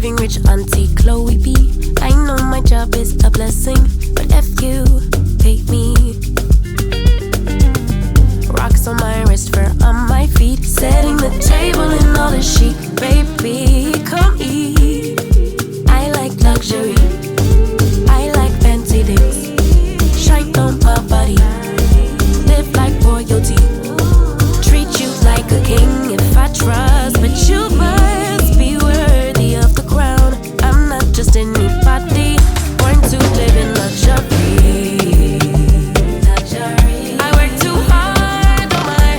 living rich Auntie Chloe B. I know my job is a blessing, but F you, pay me. Rocks on my wrist, fur on my feet, setting the table in all the chic. Baby, come eat. I like luxury, I like fancy things. Shine on my body, live like royalty. Treat you like a king if I trust, but you must be worthy of the crown. I'm not just anybody, born to live in luxury. I work too hard on my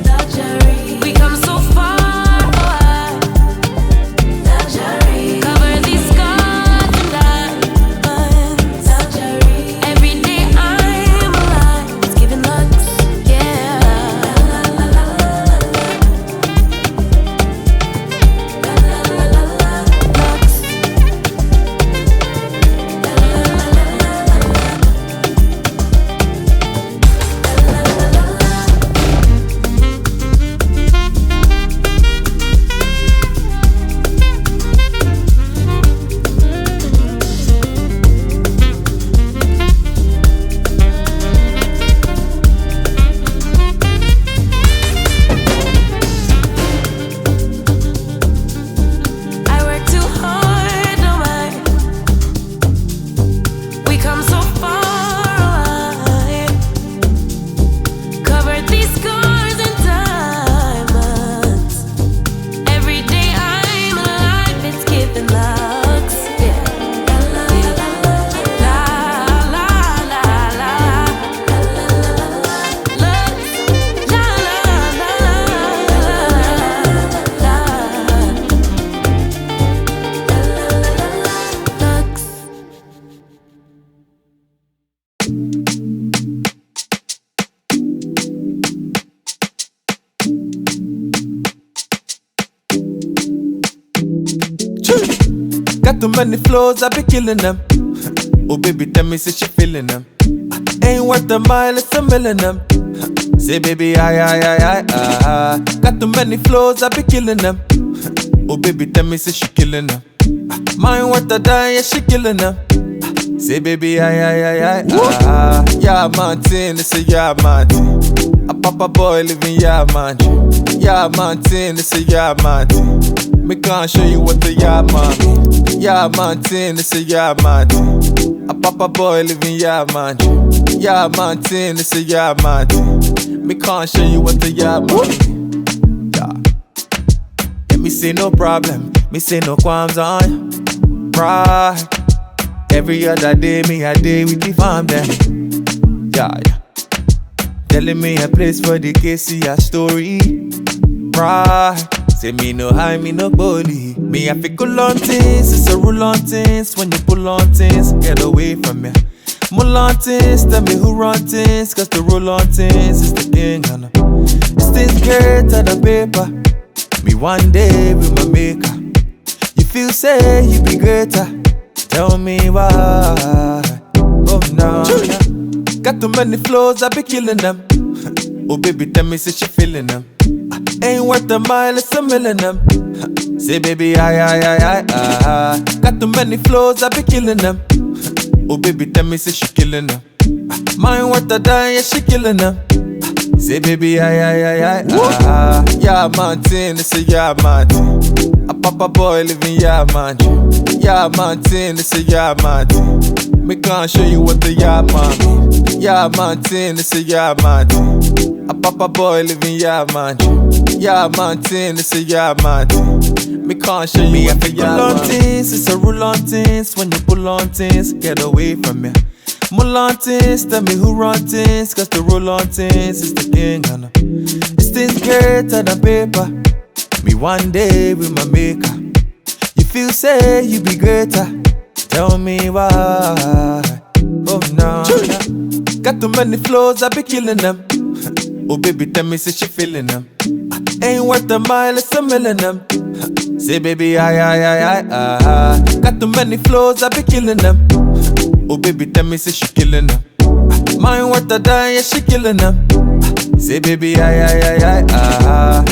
luxury. We come so far, luxury. Cover these scars and diamonds, luxury. Every day I'm alive, it's giving lux, yeah. I work too hard on my. We come so far, cover these scars and diamonds. Every day I'm alive, it's giving lux, yeah. La la la la la la la. Lux, la la la la. Lux. Got too many flows, I be killing them. Oh baby, tell me, say she feeling them. Ain't worth a mile, it's a million them. Say baby, I. Got too many flows, I be killing them. Oh baby, tell me, say she killing them. Mine worth a dime, yeah, she killing them. Say baby, I. Yeah, Martin, it's a yeah, Martin. A papa boy living yeah, Martin. Yeah, Martin, it's a yeah, Martin. Me can't show you what the yeah, mommy. Yeah, Martin, it's a yeah, Martin. A papa boy living yeah, Martin. Yeah, Martin, it's a yeah, Martin. Me can't show you what the yeah, mommy. Yeah. Let me say no problem, me say no qualms on right. Every other day, me a day with the fam them. Yeah. Telling me a place for the KC story. Right. Say me no high, me no bully. Me have to cool on things, it's a rule on things. When you pull on things, get away from me. Mull on things, tell me who run things. Cause the rule on things is the king, I know. This thing's greater than paper. Me one day with my maker. You feel say you be greater. Tell me why. Oh no. Got too many flows, I be killing them. Oh baby, tell me, say she feeling them. Ain't worth a mile, it's a million them. Say baby, I. Got too many flows, I be killing them. Oh baby, tell me, say she killing them. Mine worth a dime, yeah, she killing them. Say baby, I. Yeah, Martin, it's a yeah, Martin. A papa boy living yeah, Martin. Yeah, Martin, it's a yeah, Martin. Me can't show you what the yeah, mommy. Yeah, Martin, it's a yeah, Martin. A papa boy living yeah, Martin. Yeah, Martin, it's a yeah, Martin. Me can't show you what the yeah, on things, it's a rule on things. When you pull on things, get away from me. Mull on things, tell me who run things. Cause the rule on things is the king, I know. This thing's greater than paper. Me one day with my maker. You feel say you be greater. Tell me why. Oh no. Got too many flows, I be killing them. Oh baby, tell me, say she feeling them. Ain't worth a mile, it's a million them. Say baby, I. Got too many flows, I be killing them. Oh baby, tell me, say she killing them. Mine worth a dime, yeah, she killing them. Say baby, I.